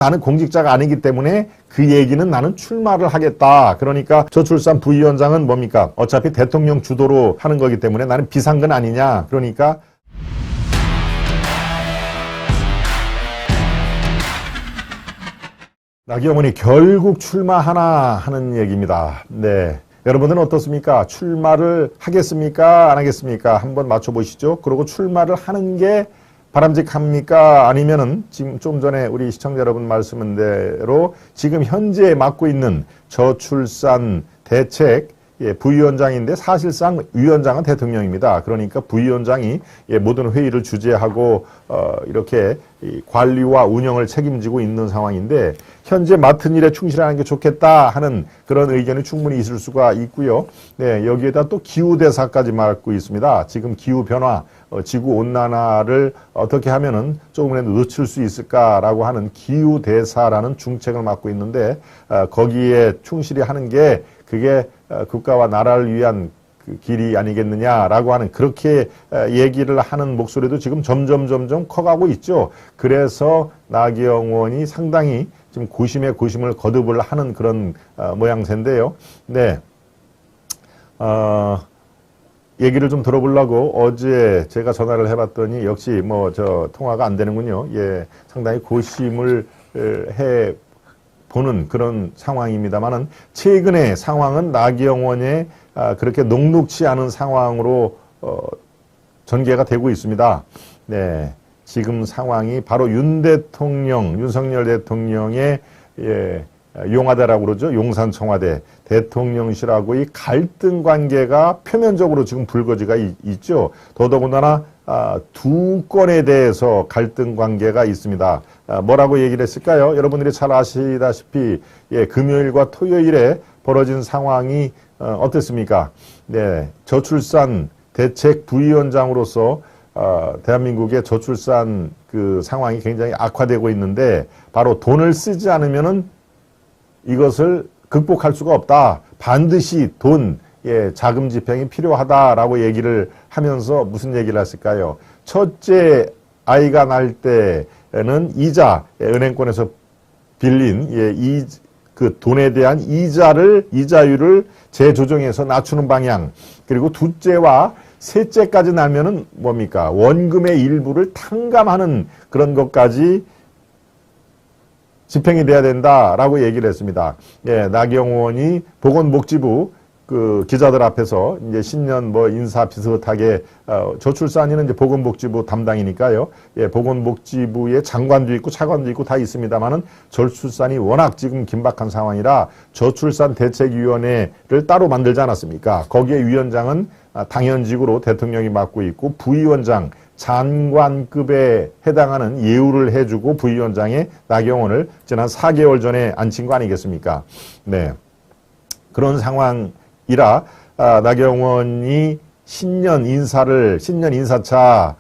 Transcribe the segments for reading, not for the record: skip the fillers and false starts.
나는 공직자가 아니기 때문에 그 얘기는 나는 출마를 하겠다. 그러니까 저출산 부위원장은 뭡니까? 어차피 대통령 주도로 하는 거기 때문에 나는 비상근 아니냐. 그러니까 나경원이 결국 출마하나 하는 얘기입니다. 네. 여러분들은 어떻습니까? 출마를 하겠습니까? 안 하겠습니까? 한번 맞춰보시죠. 그리고 출마를 하는 게 바람직합니까? 아니면은 지금 좀 전에 우리 시청자 여러분 말씀한 대로 지금 현재 맡고 있는 저출산 대책 부위원장인데 사실상 위원장은 대통령입니다. 그러니까 부위원장이 모든 회의를 주재하고 이렇게 관리와 운영을 책임지고 있는 상황인데 현재 맡은 일에 충실하는 게 좋겠다 하는 그런 의견이 충분히 있을 수가 있고요. 네, 여기에다 또 기후대사까지 맡고 있습니다. 지금 기후변화, 지구온난화를 어떻게 하면은 조금이라도 늦출 수 있을까라고 하는 기후대사라는 중책을 맡고 있는데 거기에 충실히 하는 게 그게 국가와 나라를 위한 그 길이 아니겠느냐라고 하는 그렇게 얘기를 하는 목소리도 지금 점점 커가고 있죠. 그래서 나경원이 상당히 지금 고심에 고심을 거듭을 하는 그런 모양새인데요. 네, 얘기를 좀 들어보려고 어제 제가 전화를 해봤더니 역시 뭐 통화가 안 되는군요. 예, 상당히 고심을 해 보는 그런 상황입니다만은 최근의 상황은 나경원의 그렇게 녹록치 않은 상황으로 전개가 되고 있습니다. 네, 지금 상황이 바로 윤석열 대통령의 용화대라고 그러죠. 용산청와대 대통령실하고의 갈등 관계가 표면적으로 지금 불거지가 있죠. 더더군다나 두 건에 대해서 갈등 관계가 있습니다. 뭐라고 얘기를 했을까요? 여러분들이 잘 아시다시피 금요일과 토요일에 벌어진 상황이 어땠습니까? 네, 저출산 대책 부위원장으로서 대한민국의 저출산 그 상황이 굉장히 악화되고 있는데 바로 돈을 쓰지 않으면은 이것을 극복할 수가 없다. 반드시 돈, 자금 집행이 필요하다라고 얘기를 하면서 무슨 얘기를 했을까요? 첫째 아이가 날 때는 이자, 은행권에서 빌린 그 돈에 대한 이자율을 재조정해서 낮추는 방향. 그리고 둘째와 셋째까지 나면은 뭡니까? 원금의 일부를 탕감하는 그런 것까지 집행이 돼야 된다라고 얘기를 했습니다. 예, 나경원이 보건복지부 그 기자들 앞에서 이제 신년 인사 비슷하게 저출산이는 이제 보건복지부 담당이니까요. 예, 보건복지부에 장관도 있고 차관도 있고 다 있습니다만은 저출산이 워낙 지금 긴박한 상황이라 저출산 대책위원회를 따로 만들지 않았습니까? 거기에 위원장은 당연직으로 대통령이 맡고 있고 부위원장 장관급에 해당하는 예우를 해주고 부위원장의 나경원을 지난 4개월 전에 앉힌 거 아니겠습니까? 네, 그런 상황이라 나경원이 신년 인사차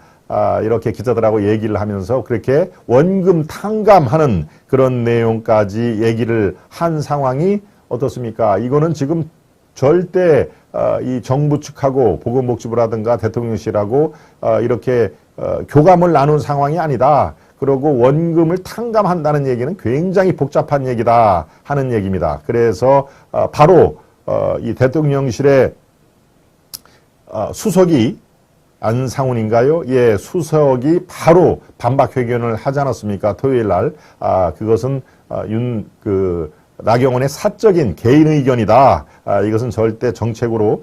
이렇게 기자들하고 얘기를 하면서 그렇게 원금 탕감하는 그런 내용까지 얘기를 한 상황이 어떻습니까? 이거는 지금 절대 이 정부 측하고 보건복지부라든가 대통령실하고 이렇게 교감을 나눈 상황이 아니다. 그리고 원금을 탕감한다는 얘기는 굉장히 복잡한 얘기다 하는 얘기입니다. 그래서 바로 이 대통령실의 수석이 안상훈인가요? 예, 수석이 바로 반박 회견을 하지 않았습니까? 토요일 날. 그것은 나경원의 사적인 개인 의견이다. 이것은 절대 정책으로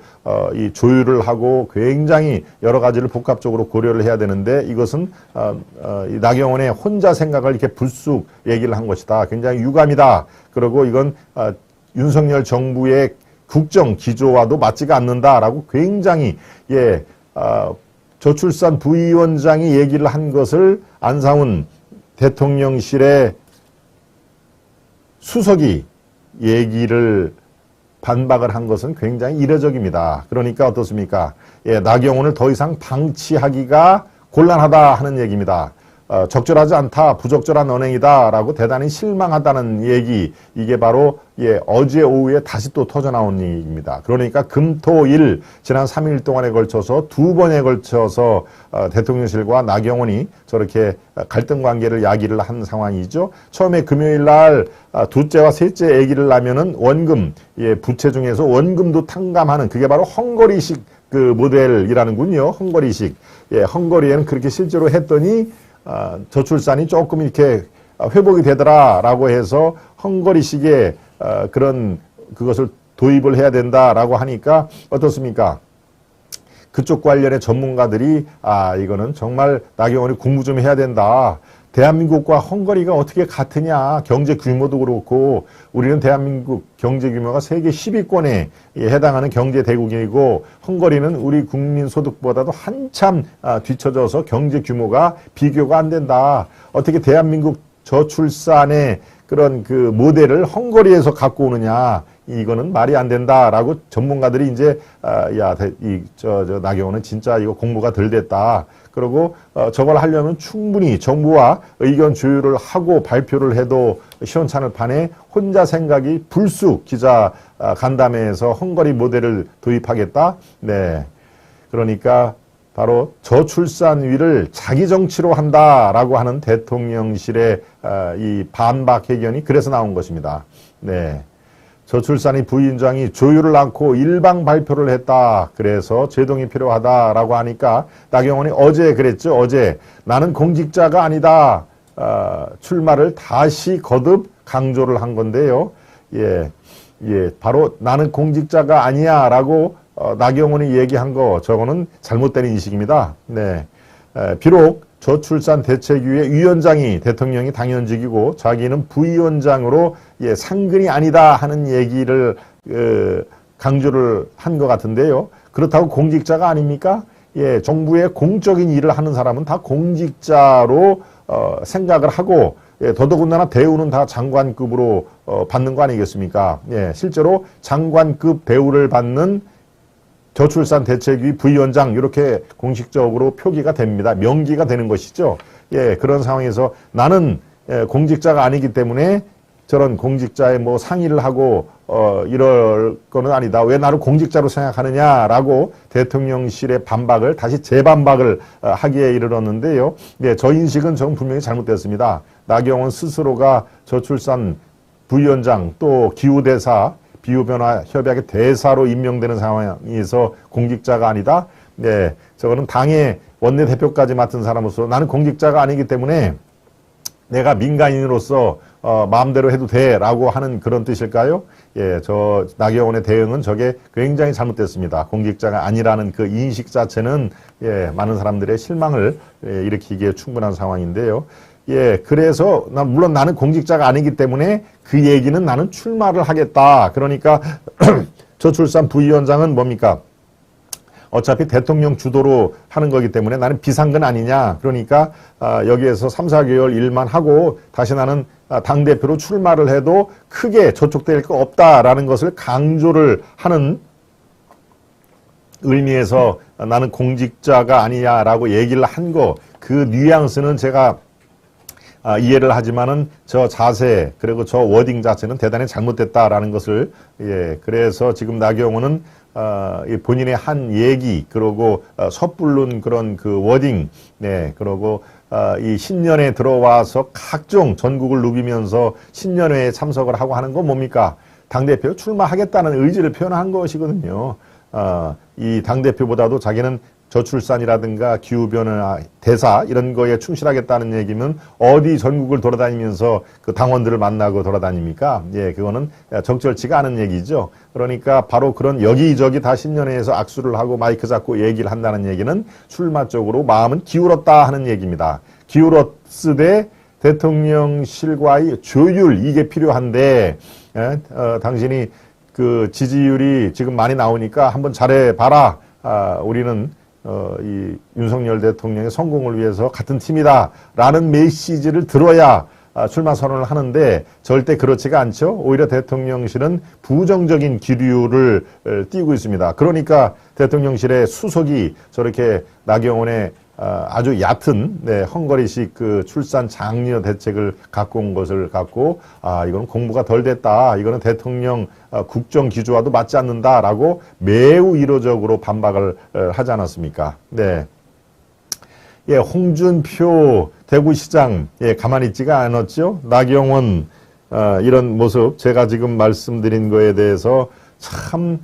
이 조율을 하고 굉장히 여러 가지를 복합적으로 고려를 해야 되는데 이것은 이 나경원의 혼자 생각을 이렇게 불쑥 얘기를 한 것이다. 굉장히 유감이다. 그리고 이건 윤석열 정부의 국정 기조와도 맞지가 않는다라고 굉장히 저출산 부위원장이 얘기를 한 것을 안상훈 대통령실의 수석이 얘기를 반박을 한 것은 굉장히 이례적입니다. 그러니까 어떻습니까? 나경원을 더 이상 방치하기가 곤란하다 하는 얘기입니다. 적절하지 않다, 부적절한 언행이다라고 대단히 실망하다는 얘기, 이게 바로 어제 오후에 다시 또 터져나온 얘기입니다. 그러니까 금토일 지난 3일 동안에 걸쳐서 두 번에 걸쳐서 대통령실과 나경원이 저렇게 갈등 관계를 야기를 한 상황이죠. 처음에 금요일 날 둘째와 셋째 아기를 낳으면은 원금, 부채 중에서 원금도 탕감하는, 그게 바로 헝거리식 그 모델이라는군요. 헝거리식. 헝거리에는 그렇게 실제로 했더니 저출산이 조금 이렇게 회복이 되더라라고 해서 헝거리식의 그것을 도입을 해야 된다라고 하니까 어떻습니까? 그쪽 관련의 전문가들이 이거는 정말 나경원이 공부 좀 해야 된다. 대한민국과 헝거리가 어떻게 같으냐. 경제 규모도 그렇고 우리는 대한민국 경제 규모가 세계 10위권에 해당하는 경제 대국이고 헝거리는 우리 국민 소득보다도 한참 뒤처져서 경제 규모가 비교가 안 된다. 어떻게 대한민국 저출산의 그런 그 모델을 헝거리에서 갖고 오느냐. 이거는 말이 안 된다라고 전문가들이 이제 나경원은 진짜 이거 공부가 덜 됐다. 그리고 저걸 하려면 충분히 정부와 의견 조율을 하고 발표를 해도 시원찮을 판에 혼자 생각이 불쑥 기자 간담회에서 헝거리 모델을 도입하겠다. 네, 그러니까 바로 저출산위를 자기 정치로 한다라고 하는 대통령실의 이 반박 해견이 그래서 나온 것입니다. 네. 저출산위 부위원장이 조율을 않고 일방 발표를 했다. 그래서 제동이 필요하다라고 하니까 나경원이 어제 그랬죠. 어제 나는 공직자가 아니다. 출마를 다시 거듭 강조를 한 건데요. 바로 나는 공직자가 아니야라고 나경원이 얘기한 거, 저거는 잘못된 인식입니다. 네. 비록 저출산 대책위의 위원장이 대통령이 당연직이고 자기는 부위원장으로 상근이 아니다 하는 얘기를 강조를 한 것 같은데요. 그렇다고 공직자가 아닙니까? 정부의 공적인 일을 하는 사람은 다 공직자로 생각을 하고 더더군다나 대우는 다 장관급으로 받는 거 아니겠습니까? 실제로 장관급 대우를 받는 저출산 대책위 부위원장 이렇게 공식적으로 표기가 됩니다. 명기가 되는 것이죠. 그런 상황에서 나는 공직자가 아니기 때문에 저런 공직자의 뭐 상의를 하고 이럴 거는 아니다. 왜 나를 공직자로 생각하느냐라고 대통령실의 반박을 다시 재반박을 하기에 이르렀는데요. 저 인식은 전 분명히 잘못됐습니다. 나경원 스스로가 저출산 부위원장 또 기후대사 기후변화협약의 대사로 임명되는 상황에서 공직자가 아니다. 네, 저거는 당의 원내대표까지 맡은 사람으로서 나는 공직자가 아니기 때문에 내가 민간인으로서 마음대로 해도 돼라고 하는 그런 뜻일까요? 저 나경원의 대응은 저게 굉장히 잘못됐습니다. 공직자가 아니라는 그 인식 자체는 많은 사람들의 실망을 일으키기에 충분한 상황인데요. 그래서 물론 나는 공직자가 아니기 때문에 그 얘기는 나는 출마를 하겠다. 그러니까 저출산 부위원장은 뭡니까? 어차피 대통령 주도로 하는 거기 때문에 나는 비상근 아니냐. 그러니까 여기에서 3, 4개월 일만 하고 다시 나는 당대표로 출마를 해도 크게 저촉될 거 없다라는 것을 강조를 하는 의미에서 나는 공직자가 아니냐라고 얘기를 한 거, 그 뉘앙스는 제가 이해를 하지만은 저 자세 그리고 저 워딩 자체는 대단히 잘못됐다라는 것을 그래서 지금 나경원은 본인의 한 얘기 그리고 섣부른 그런 그 워딩 그리고 이 신년에 들어와서 각종 전국을 누비면서 신년회에 참석을 하고 하는 건 뭡니까? 당대표 출마하겠다는 의지를 표현한 것이거든요. 이 당대표보다도 자기는 저출산이라든가 기후변화 대사 이런 거에 충실하겠다는 얘기면 어디 전국을 돌아다니면서 그 당원들을 만나고 돌아다닙니까? 그거는 적절치가 않은 얘기죠. 그러니까 바로 그런 여기저기 다 신년회에서 악수를 하고 마이크 잡고 얘기를 한다는 얘기는 출마 쪽으로 마음은 기울었다 하는 얘기입니다. 기울었으되 대통령실과의 조율 이게 필요한데 당신이 그 지지율이 지금 많이 나오니까 한번 잘해봐라. 우리는 이 윤석열 대통령의 성공을 위해서 같은 팀이다 라는 메시지를 들어야 출마 선언을 하는데 절대 그렇지가 않죠. 오히려 대통령실은 부정적인 기류를 띄우고 있습니다. 그러니까 대통령실의 수석이 저렇게 나경원의 아주 얕은 헝거리식 그 출산 장려 대책을 갖고 온 것을 갖고 이건 공부가 덜 됐다. 이거는 대통령 국정 기조와도 맞지 않는다라고 매우 이로적으로 반박을 하지 않았습니까? 네. 예, 홍준표 대구시장 가만히 있지가 않았죠. 나경원 이런 모습 제가 지금 말씀드린 거에 대해서 참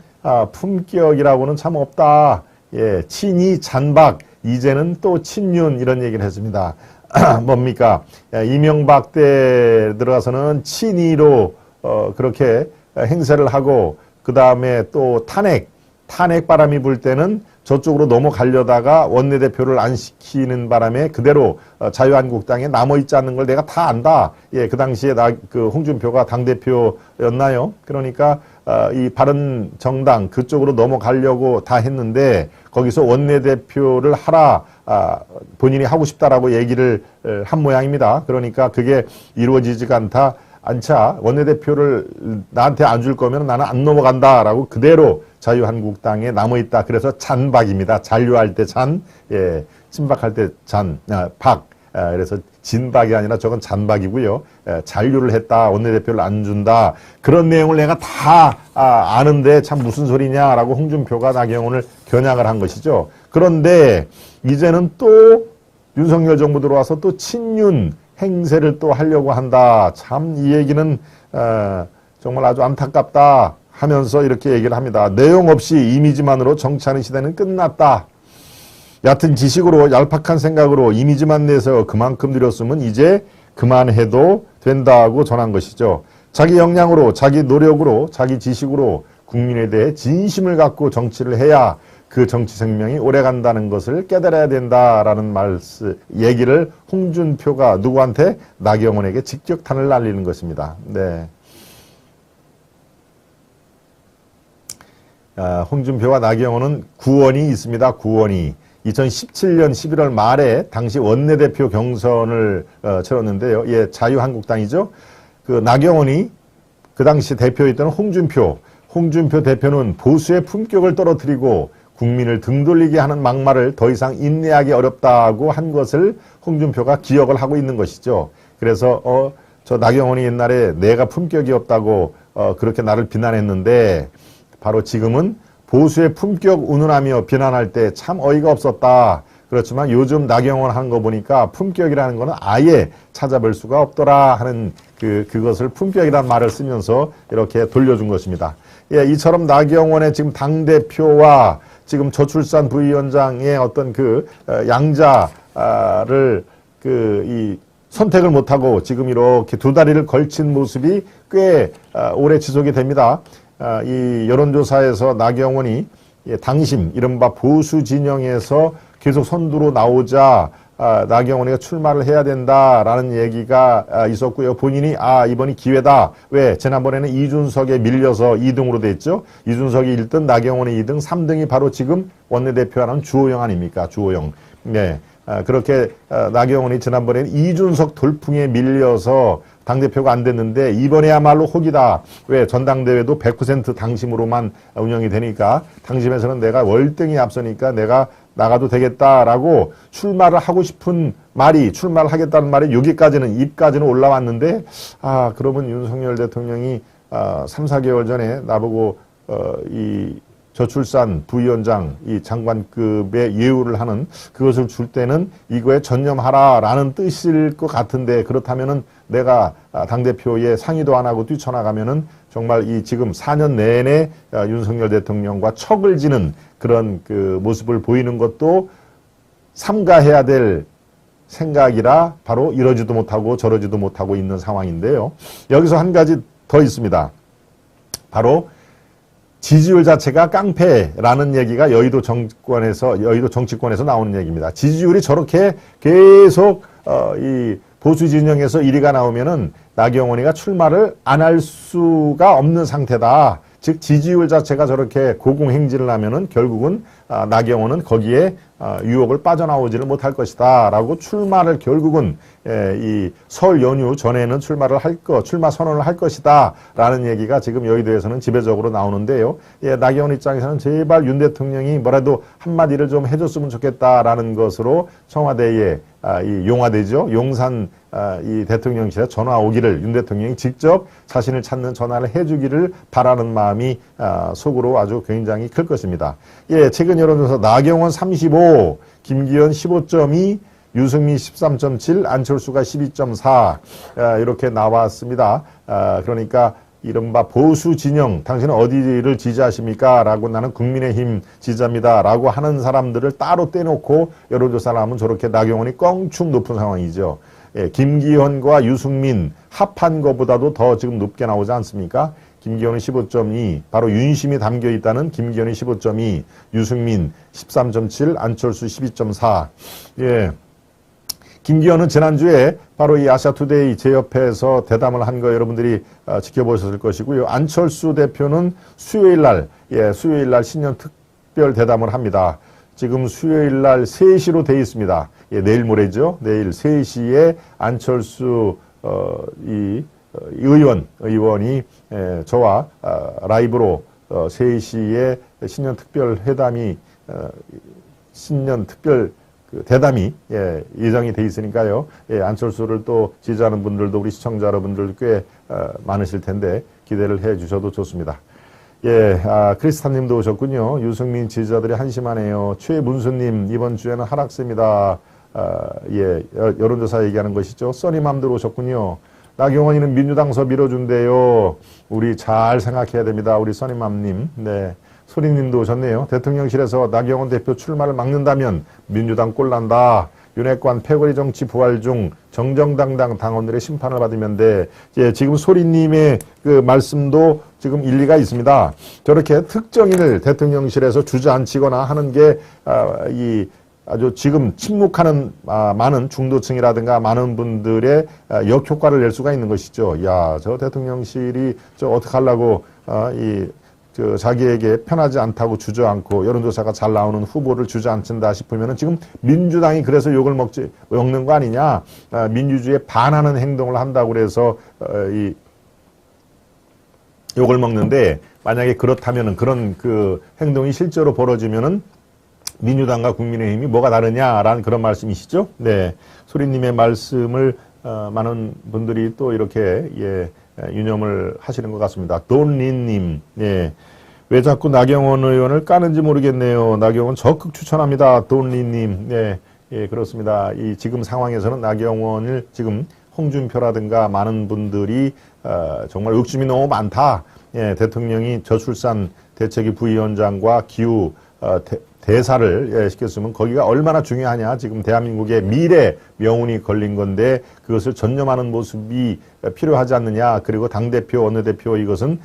품격이라고는 참 없다. 예, 친이 잔박 이제는 또 친윤 이런 얘기를 했습니다. 뭡니까? 이명박 때 들어가서는 친이로 그렇게 행세를 하고 그 다음에 또 탄핵 바람이 불 때는 저쪽으로 넘어가려다가 원내대표를 안 시키는 바람에 그대로 자유한국당에 남아있지 않는 걸 내가 다 안다. 예, 그 당시에 그 홍준표가 당대표였나요? 그러니까 이 바른정당 그쪽으로 넘어가려고 다 했는데 거기서 원내대표를 하라 본인이 하고 싶다라고 얘기를 한 모양입니다. 그러니까 그게 이루어지지가 않자 원내대표를 나한테 안 줄 거면 나는 안 넘어간다라고 그대로 자유한국당에 남아있다. 그래서 잔박입니다. 잔류할 때 잔, 예, 친박할 때 박. 그래서 진박이 아니라 저건 잔박이고요. 잔류를 했다. 원내대표를 안 준다. 그런 내용을 내가 다 아는데 참 무슨 소리냐라고 홍준표가 나경원을 겨냥을 한 것이죠. 그런데 이제는 또 윤석열 정부 들어와서 또 친윤 행세를 또 하려고 한다. 참 이 얘기는 정말 아주 안타깝다 하면서 이렇게 얘기를 합니다. 내용 없이 이미지만으로 정치하는 시대는 끝났다. 얕은 지식으로 얄팍한 생각으로 이미지만 내서 그만큼 들였으면 이제 그만해도 된다고 전한 것이죠. 자기 역량으로 자기 노력으로 자기 지식으로 국민에 대해 진심을 갖고 정치를 해야 그 정치 생명이 오래간다는 것을 깨달아야 된다라는 얘기를 홍준표가 누구한테? 나경원에게 직격탄을 날리는 것입니다. 네. 홍준표와 나경원은 구원이 있습니다. 구원이. 2017년 11월 말에 당시 원내대표 경선을 치렀는데요. 예, 자유한국당이죠. 그 나경원이 그 당시 대표였던 홍준표 대표는 보수의 품격을 떨어뜨리고 국민을 등돌리게 하는 막말을 더 이상 인내하기 어렵다고 한 것을 홍준표가 기억을 하고 있는 것이죠. 그래서 저 나경원이 옛날에 내가 품격이 없다고 그렇게 나를 비난했는데 바로 지금은 보수의 품격 운운하며 비난할 때 참 어이가 없었다. 그렇지만 요즘 나경원 하는 거 보니까 품격이라는 거는 아예 찾아볼 수가 없더라 하는 그것을 품격이라는 말을 쓰면서 이렇게 돌려준 것입니다. 예, 이처럼 나경원의 지금 당대표와 지금 저출산 부위원장의 어떤 양자를 이 선택을 못하고 지금 이렇게 두 다리를 걸친 모습이 꽤 오래 지속이 됩니다. 이 여론조사에서 나경원이 당심 이른바 보수 진영에서 계속 선두로 나오자 나경원이가 출마를 해야 된다라는 얘기가 있었고요. 본인이 이번이 기회다. 왜? 지난번에는 이준석에 밀려서 2등으로 됐죠. 이준석이 1등, 나경원이 2등, 3등이 바로 지금 원내대표하는 주호영 아닙니까? 주호영. 네. 그렇게 나경원이 지난번에는 이준석 돌풍에 밀려서 당대표가 안 됐는데 이번에야말로 혹이다. 왜? 전당대회도 100% 당심으로만 운영이 되니까 당심에서는 내가 월등히 앞서니까 내가 나가도 되겠다라고 출마를 하고 싶은 말이 출마를 하겠다는 말이 여기까지는 입까지는 올라왔는데 그러면 윤석열 대통령이 3, 4개월 전에 나보고 이 저출산 부위원장 이 장관급의 예우를 하는 그것을 줄 때는 이거에 전념하라라는 뜻일 것 같은데 그렇다면은 내가 당대표에 상의도 안 하고 뛰쳐나가면은 정말 이 지금 4년 내내 윤석열 대통령과 척을 지는 그런 모습을 보이는 것도 삼가해야 될 생각이라 바로 이러지도 못하고 저러지도 못하고 있는 상황인데요. 여기서 한 가지 더 있습니다. 바로 지지율 자체가 깡패라는 얘기가 여의도 정치권에서 나오는 얘기입니다. 지지율이 저렇게 계속 이 보수 진영에서 1위가 나오면은 나경원이가 출마를 안 할 수가 없는 상태다. 즉 지지율 자체가 저렇게 고공행진을 하면은 결국은 나경원은 거기에 유혹을 빠져나오지를 못할 것이다 라고 출마를 결국은 이 설 연휴 전에는 출마 선언을 할 것이다 라는 얘기가 지금 여의도에서는 지배적으로 나오는데요. 나경원 입장에서는 제발 윤 대통령이 뭐라도 한마디를 좀 해줬으면 좋겠다라는 것으로 청와대에 이 용화되죠. 용산 이 대통령실에 전화 오기를 윤 대통령이 직접 자신을 찾는 전화를 해주기를 바라는 마음이 속으로 아주 굉장히 클 것입니다. 최근 여론조사 나경원 35, 김기현 15.2, 유승민 13.7, 안철수가 12.4 이렇게 나왔습니다. 그러니까 이른바 보수 진영, 당신은 어디를 지지하십니까? 라고 나는 국민의힘 지지자입니다. 라고 하는 사람들을 따로 떼놓고 여론조사를 하면 저렇게 나경원이 껑충 높은 상황이죠. 김기현과 유승민 합한 것보다도 더 지금 높게 나오지 않습니까? 김기현은 15.2, 바로 윤심이 담겨 있다는 김기현이 15.2, 유승민 13.7, 안철수 12.4. 김기현은 지난주에 바로 이 아시아투데이 제 옆에서 대담을 한 거 여러분들이 지켜보셨을 것이고요. 안철수 대표는 수요일 날 신년 특별 대담을 합니다. 지금 수요일 날 3시로 돼 있습니다. 내일 모레죠. 내일 3시에 안철수 의원이 저와 라이브로 3시에 신년 특별 회담이 신년 특별 대담이 예정이 돼 있으니까요. 안철수를 또 지지하는 분들도 우리 시청자 여러분들 꽤 많으실 텐데 기대를 해 주셔도 좋습니다. 크리스탄님도 오셨군요. 유승민 지지자들이 한심하네요. 최문수님 이번 주에는 하락세입니다. 여론조사 얘기하는 것이죠. 써니맘들 오셨군요. 나경원이는 민주당서 밀어준대요. 우리 잘 생각해야 됩니다. 우리 써니맘님. 소리님도 오셨네요. 대통령실에서 나경원 대표 출마를 막는다면 민주당 꼴난다. 윤핵관 패거리 정치 부활 중 정정당당 당원들의 심판을 받으면 돼. 지금 소리님의 그 말씀도 지금 일리가 있습니다. 저렇게 특정인을 대통령실에서 주저앉히거나 하는 게 아주 지금 침묵하는 많은 중도층이라든가 많은 분들의 역효과를 낼 수가 있는 것이죠. 저 대통령실이 어떡하려고 자기에게 편하지 않다고 주저앉고 여론조사가 잘 나오는 후보를 주저앉힌다 싶으면은 지금 민주당이 그래서 욕을 먹는 거 아니냐. 민주주의에 반하는 행동을 한다고 그래서 욕을 먹는데 만약에 그렇다면은 그런 그 행동이 실제로 벌어지면은 민주당과 국민의힘이 뭐가 다르냐라는 그런 말씀이시죠? 소리님의 말씀을 많은 분들이 또 이렇게 유념을 하시는 것 같습니다. 돈린님, 왜 자꾸 나경원 의원을 까는지 모르겠네요. 나경원 적극 추천합니다. 돈린님, 그렇습니다. 지금 상황에서는 나경원을 지금 홍준표라든가 많은 분들이 정말 욕심이 너무 많다. 대통령이 저출산 대책위 부위원장과 기후 대사를 시켰으면 거기가 얼마나 중요하냐. 지금 대한민국의 미래 명운이 걸린 건데 그것을 전념하는 모습이 필요하지 않느냐. 그리고 당대표, 원내대표 이것은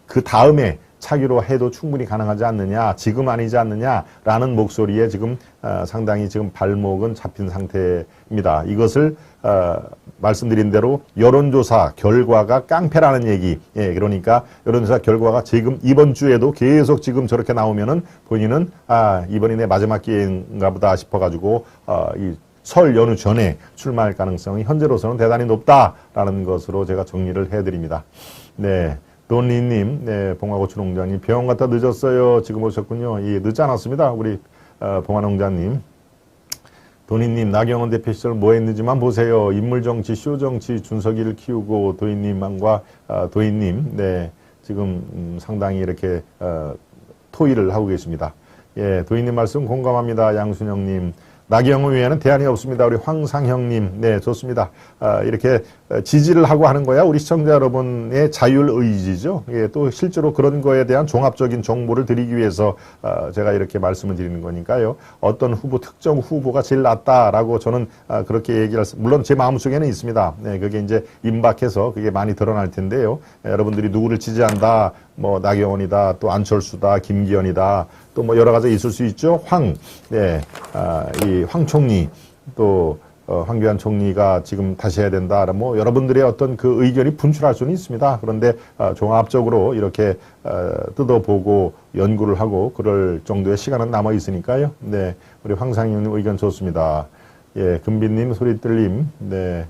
그 다음에 차기로 해도 충분히 가능하지 않느냐. 지금 아니지 않느냐라는 목소리에 지금 상당히 지금 발목은 잡힌 상태입니다. 이것을 말씀드린 대로 여론조사 결과가 깡패라는 얘기. 그러니까 여론조사 결과가 지금 이번 주에도 계속 지금 저렇게 나오면은 본인은 이번이 내 마지막 기회인가 보다 싶어가지고 이 설 연휴 전에 출마할 가능성이 현재로서는 대단히 높다라는 것으로 제가 정리를 해드립니다. 돈리님, 봉화고추 농장님, 병원 갔다 늦었어요. 지금 오셨군요. 늦지 않았습니다. 우리 봉화 농장님. 도희님, 나경원 대표 시절 뭐 했는지만 보세요. 인물정치, 쇼정치, 준석이를 키우고 도희님과 도희님, 지금 상당히 이렇게 토의를 하고 계십니다. 도희님 말씀 공감합니다. 양순영님. 나경원 외에는 대안이 없습니다. 우리 황상형님, 좋습니다. 이렇게 지지를 하고 하는 거야 우리 시청자 여러분의 자율의지죠. 또 실제로 그런 거에 대한 종합적인 정보를 드리기 위해서 제가 이렇게 말씀을 드리는 거니까요. 어떤 후보, 특정 후보가 제일 낫다라고 저는 그렇게 얘기할 물론 제 마음속에는 있습니다. 그게 이제 임박해서 그게 많이 드러날 텐데요. 여러분들이 누구를 지지한다, 뭐 나경원이다, 또 안철수다, 김기현이다, 또 뭐 여러 가지 있을 수 있죠. 이 황 총리, 또 황교안 총리가 지금 다시 해야 된다. 뭐 여러분들의 어떤 그 의견이 분출할 수는 있습니다. 그런데 종합적으로 이렇게 뜯어보고 연구를 하고 그럴 정도의 시간은 남아 있으니까요. 네, 우리 황상희님 의견 좋습니다. 예, 금빈님, 소리뜰님, 네.